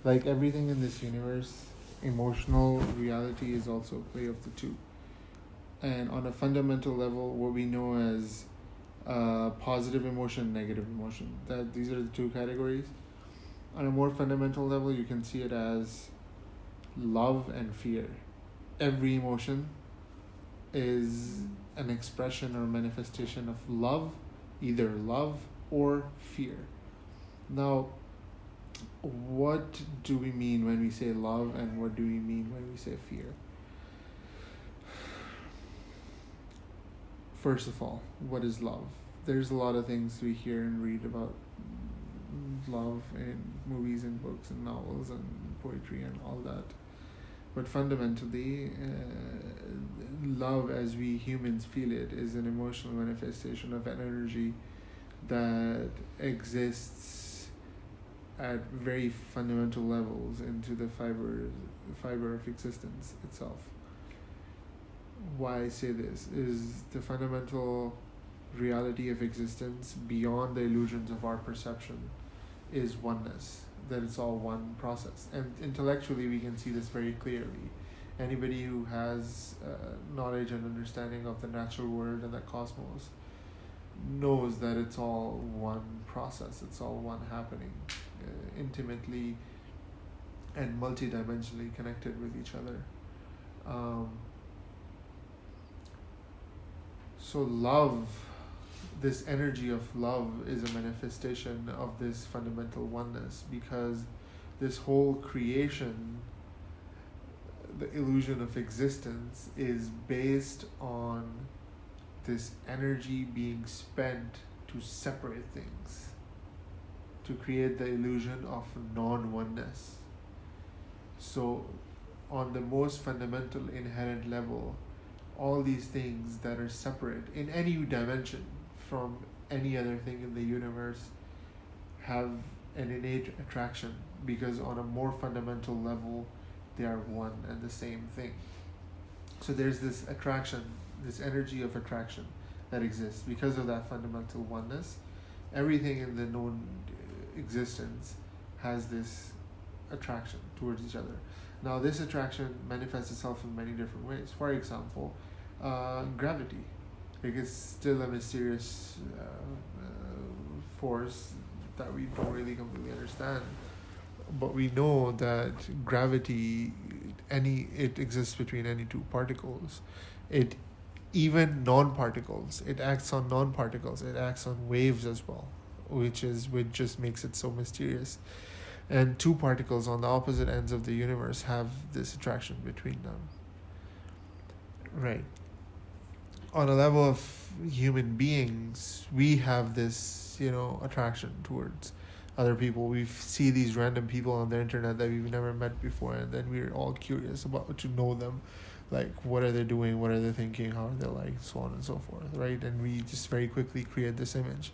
Like everything in this universe, emotional reality is also a play of the two. And on a fundamental level, what we know as positive emotion, negative emotion, that these are the two categories. On a more fundamental level, you can see it as love and fear. Every emotion is an expression or manifestation of love, either love or fear. Now, what do we mean when we say love, and what do we mean when we say fear? First of all, what is love? There's a lot of things we hear and read about love in movies and books and novels and poetry and all that. But fundamentally, love as we humans feel it is an emotional manifestation of an energy that exists at very fundamental levels into the fiber of existence itself. Why I say this is the fundamental reality of existence beyond the illusions of our perception is oneness, that it's all one process. And intellectually, we can see this very clearly. Anybody who has knowledge and understanding of the natural world and the cosmos knows that it's all one process, it's all one happening, intimately and multidimensionally connected with each other. So love, this energy of love is a manifestation of this fundamental oneness, because this whole creation, the illusion of existence, is based on this energy being spent to separate things, to create the illusion of non-oneness. So on the most fundamental inherent level, all these things that are separate in any dimension from any other thing in the universe have an innate attraction, because on a more fundamental level they are one and the same thing. So there's this attraction, this energy of attraction that exists because of that fundamental oneness. Everything in the known existence has this attraction towards each other. Now, this attraction manifests itself in many different ways. For example, gravity. Like, it's still a mysterious force that we don't really completely understand. But we know that gravity, it exists between any two particles. It even non-particles. It acts on non-particles. It acts on waves as well, which just makes it so mysterious. And two particles on the opposite ends of the universe have this attraction between them. Right. On a level of human beings, we have this, attraction towards other people. We see these random people on the internet that we've never met before, and then we're all curious about to know them. Like, what are they doing? What are they thinking? How are they like? So on and so forth, right? And we just very quickly create this image.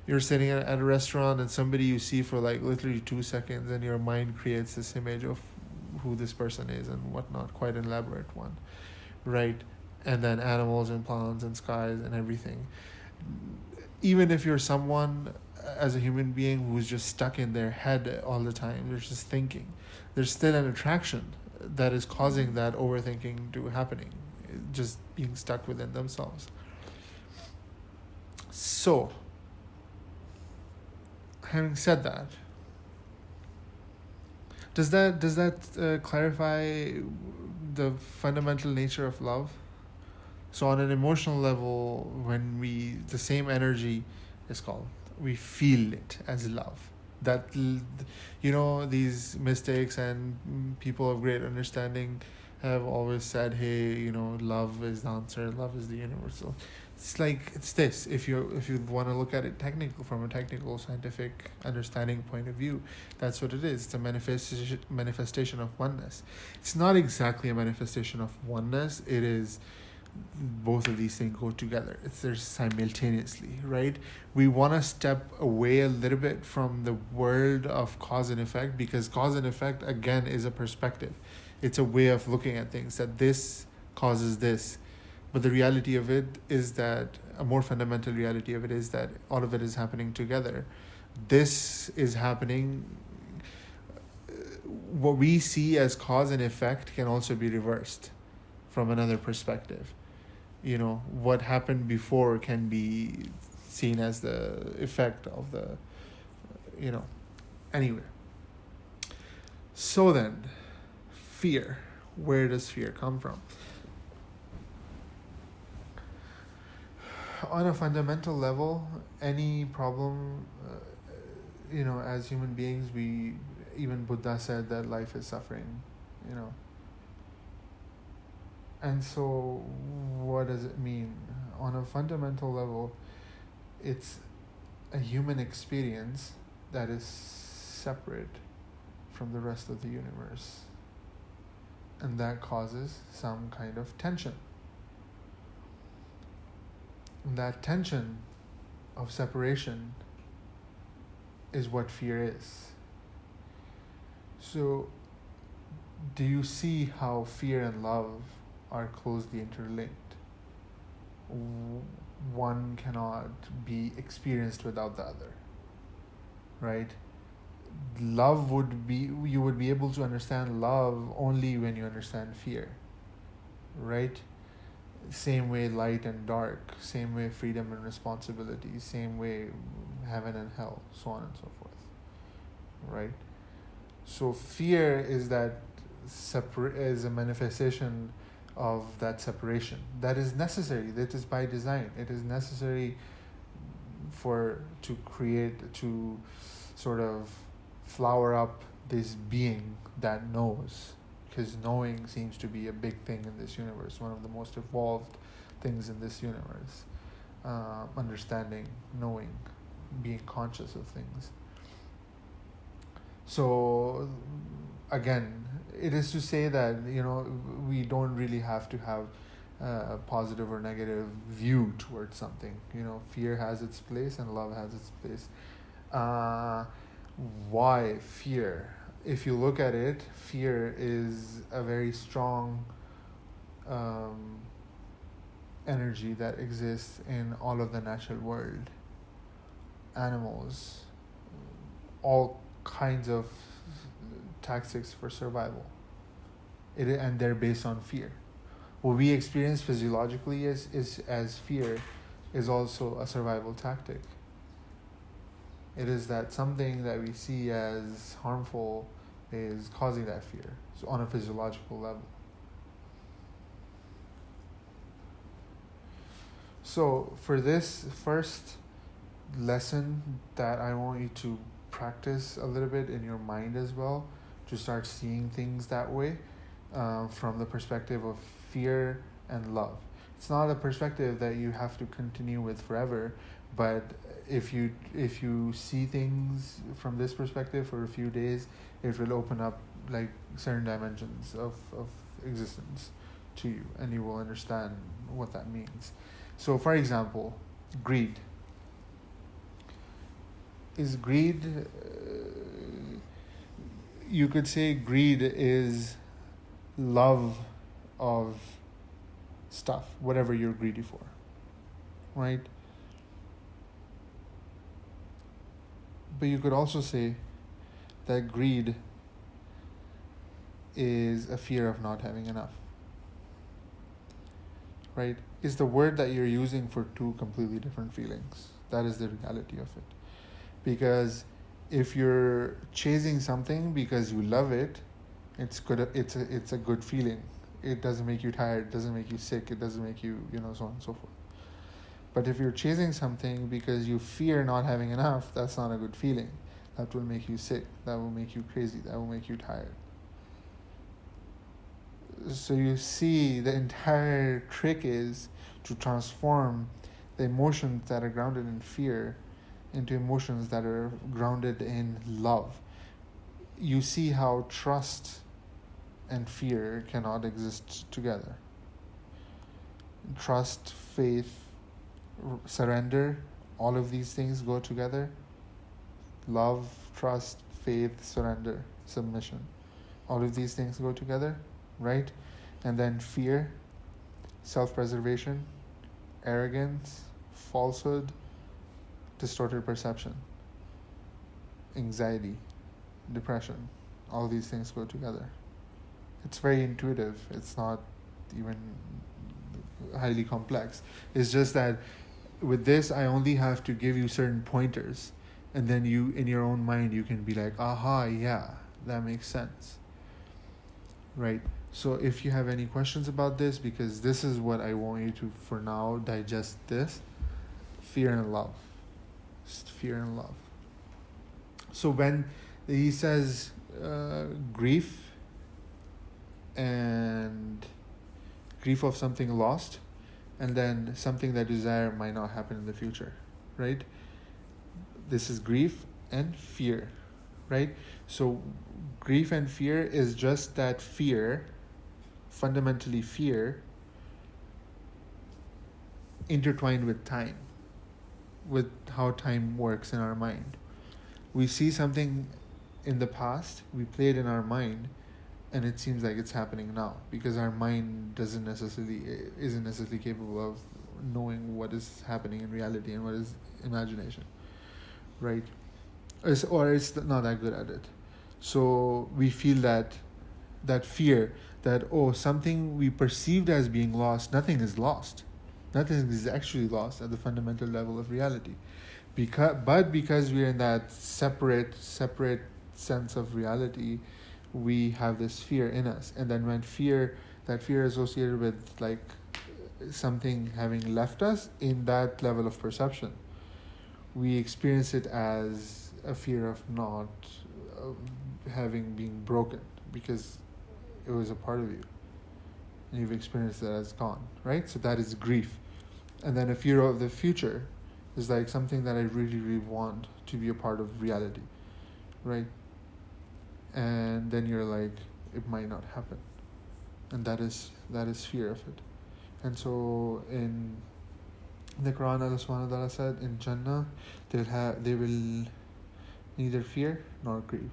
You're sitting at a restaurant and somebody you see for like literally 2 seconds, and your mind creates this image of who this person is and whatnot, quite an elaborate one, right? And then animals and plants and skies and everything. Even if you're someone as a human being who's just stuck in their head all the time, they're just thinking, there's still an attraction that is causing that overthinking to happening, just being stuck within themselves. So, having said that, does that clarify the fundamental nature of love? So on an emotional level, when the same energy is called, we feel it as love. That, these mystics and people of great understanding have always said, hey, love is the answer, love is the universal. It's this. If you want to look at it from a technical scientific understanding point of view, that's what it is. It's a manifestation of oneness. It's not exactly a manifestation of oneness. It is, both of these things go together. They're simultaneously, right? We want to step away a little bit from the world of cause and effect, because cause and effect, again, is a perspective. It's a way of looking at things, that this causes this. But the reality of it is that, a more fundamental reality of it is that all of it is happening together. This is happening what we see as cause and effect can also be reversed from another perspective. What happened before can be seen as the effect of the, anyway. So then, fear. Where does fear come from? On a fundamental level, any problem, as human beings, even Buddha said that life is suffering, And so, what does it mean? On a fundamental level, it's a human experience that is separate from the rest of the universe. And that causes some kind of tension. And that tension of separation is what fear is. So, do you see how fear and love are closely interlinked? One cannot be experienced without the other, right? You would be able to understand love only when you understand fear, right? Same way light and dark, same way freedom and responsibility, same way heaven and hell, so on and so forth, right? So fear is is a manifestation of that separation. That is necessary. That is by design. It is necessary to sort of flower up this being that knows, because knowing seems to be a big thing in this universe, one of the most evolved things in this universe. Understanding, knowing, being conscious of things. So again, it is to say that we don't really have to have a positive or negative view towards something. Fear has its place and love has its place. Why fear? If you look at it, fear is a very strong energy that exists in all of the natural world. Animals, all kinds of tactics for survival. And they're based on fear. What we experience physiologically as fear is also a survival tactic. It is that something that we see as harmful is causing that fear, so on a physiological level. So for this first lesson that I want you to practice a little bit in your mind as well, to start seeing things that way, from the perspective of fear and love. It's not a perspective that you have to continue with forever, but if you see things from this perspective for a few days, it will open up like certain dimensions of existence to you, and you will understand what that means. So for example, greed. Is greed, you could say greed is love of stuff, whatever you're greedy for, right? But you could also say that greed is a fear of not having enough, right? It's the word that you're using for two completely different feelings. That is the reality of it. Because if you're chasing something because you love it, it's good. It's a good feeling. It doesn't make you tired. It doesn't make you sick. It doesn't make you, so on and so forth. But if you're chasing something because you fear not having enough, that's not a good feeling. That will make you sick. That will make you crazy. That will make you tired. So you see, the entire trick is to transform the emotions that are grounded in fear into emotions that are grounded in love. You see how trust and fear cannot exist together. Trust, faith, surrender, all of these things go together. Love, trust, faith, surrender, submission. All of these things go together, right? And then fear, self-preservation, arrogance, falsehood, distorted perception, anxiety, depression, all these things go together. It's very intuitive. It's not even highly complex. It's just that with this, I only have to give you certain pointers, and then you, in your own mind, you can be like, aha, yeah, that makes sense. Right? So if you have any questions about this, because this is what I want you to, for now, digest this, fear and love. Just fear and love. So when he says grief and grief of something lost, and then something that desire might not happen in the future, right? This is grief and fear, right? So grief and fear is just that fear, fundamentally fear, intertwined with time, with how time works in our mind. We see something in the past, we play it in our mind, and it seems like it's happening now, because our mind isn't necessarily capable of knowing what is happening in reality and what is imagination, right? Or it's not that good at it. So we feel that fear that, oh, something we perceived as being lost, nothing is lost. Nothing is actually lost at the fundamental level of reality. Because we're in that separate sense of reality, we have this fear in us. And then when that fear associated with like something having left us in that level of perception, we experience it as a fear of not having been broken, because it was a part of you and you've experienced that as gone, right? So that is grief. And then a fear of the future is like something that I really, really want to be a part of reality, right? And then you're like, it might not happen, and that is fear of it. And so in the Quran, Allah Subhanahu wa Taala said, in Jannah, they will neither fear nor grieve.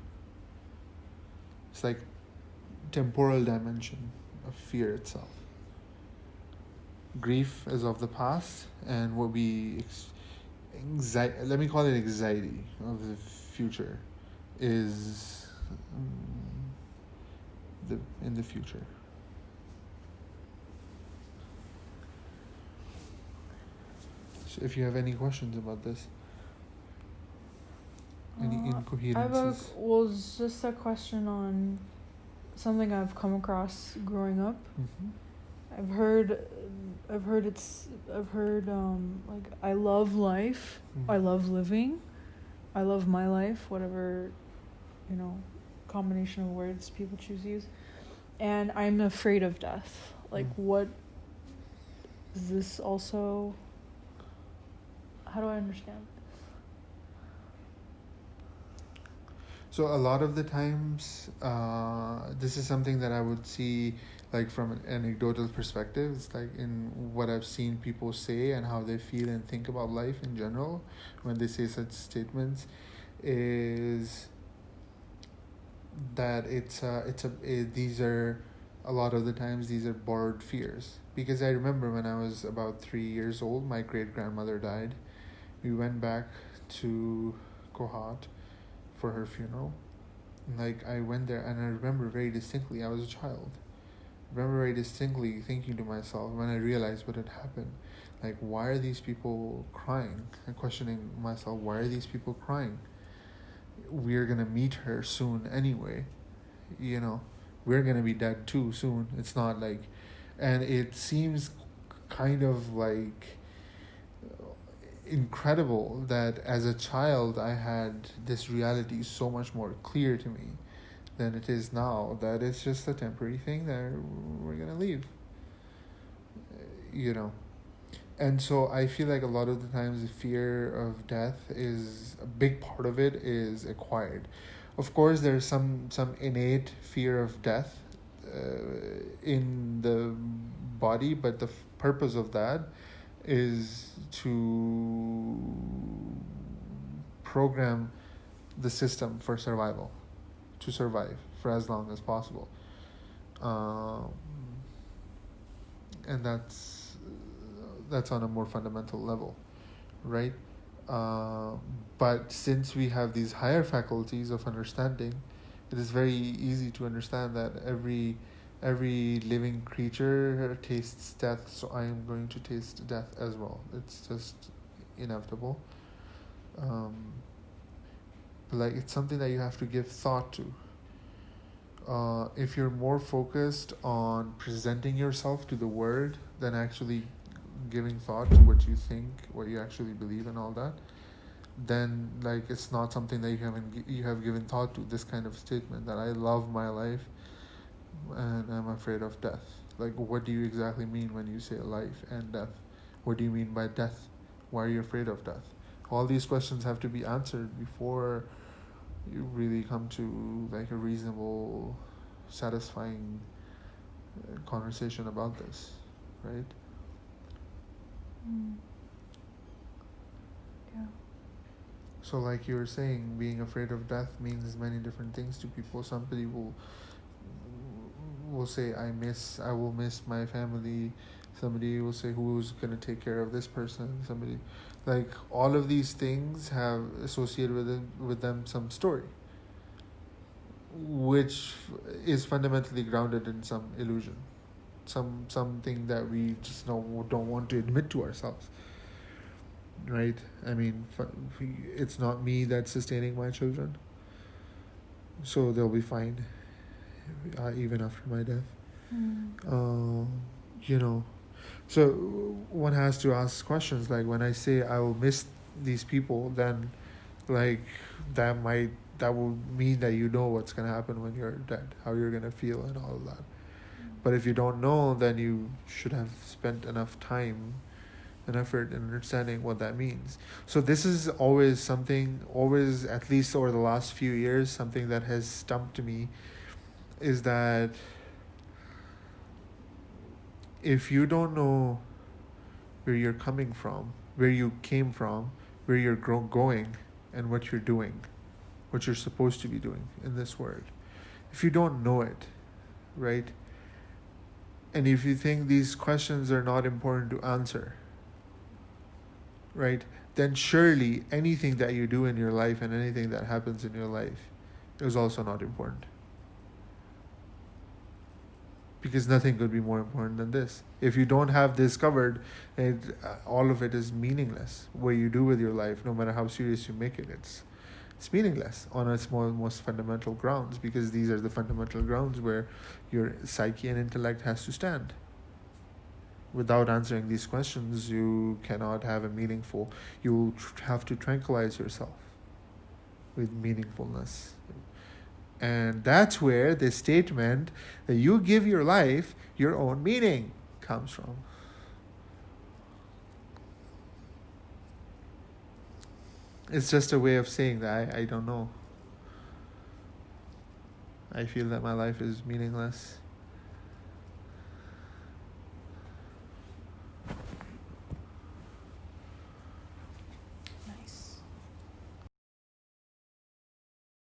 It's like temporal dimension of fear itself. Grief is of the past, and what we let me call it anxiety of the future is in the future. So if you have any questions about this, any incoherences. Was just a question on something I've come across growing up. Mm-hmm. I've heard like, I love life, Mm-hmm. I love living, I love my life, whatever, combination of words people choose to use, and I'm afraid of death. Like, what is this also? How do I understand this? So a lot of the times, this is something that I would see, like from an anecdotal perspective. It's like in what I've seen people say and how they feel and think about life in general when they say such statements, is that these are a lot of the times these are borrowed fears. Because I remember when I was about 3 years old, my great grandmother died. We went back to Kohat for her funeral. Like, I went there and I remember very distinctly, I was a child. I remember very distinctly thinking to myself when I realized what had happened, like, why are these people crying? And questioning myself, why are these people crying? We're gonna meet her soon anyway. We're gonna be dead too soon. It's not like, and it seems kind of like incredible that as a child I had this reality so much more clear to me than it is now, that it's just a temporary thing that we're gonna leave, and so I feel like a lot of the times the fear of death is a big part of it is acquired. Of course there's some innate fear of death in the body, but the purpose of that is to program the system for survival, to survive for as long as possible, and that's on a more fundamental level, right? But since we have these higher faculties of understanding it is very easy to understand that every living creature tastes death, so I am going to taste death as well. It's just inevitable. Like, it's something that you have to give thought to. If you're more focused on presenting yourself to the world than actually giving thought to what you think, what you actually believe, and all that, then like it's not something that you have given thought to. This kind of statement that I love my life and I'm afraid of death. Like, what do you exactly mean when you say life and death? What do you mean by death? Why are you afraid of death? All these questions have to be answered before you really come to like a reasonable, satisfying conversation about this, right? Yeah. So like you were saying, being afraid of death means many different things to people. Somebody will say, I will miss my family. Somebody will say, who's going to take care of this person? Somebody, like, all of these things have associated with them some story, which is fundamentally grounded in some illusion, something that we just don't want to admit to ourselves, right? I mean, it's not me that's sustaining my children, so they'll be fine even after my death. You know, so one has to ask questions like, when I say I will miss these people, then like that will mean that you know what's going to happen when you're dead, how you're going to feel and all of that. But if you don't know, then you should have spent enough time and effort in understanding what that means. So this is always, at least over the last few years, something that has stumped me, is that if you don't know where you're coming from, where you came from, where you're going, and what you're doing, what you're supposed to be doing in this world, if you don't know it, right? And if you think these questions are not important to answer, right, then surely anything that you do in your life and anything that happens in your life is also not important. Because nothing could be more important than this. If you don't have this covered, all of it is meaningless. What you do with your life, no matter how serious you make it, it's meaningless on its most fundamental grounds, because these are the fundamental grounds where your psyche and intellect has to stand. Without answering these questions, you cannot have a meaningful. You have to tranquilize yourself with meaningfulness. And that's where the statement that you give your life your own meaning comes from. It's just a way of saying that I don't know. I feel that my life is meaningless.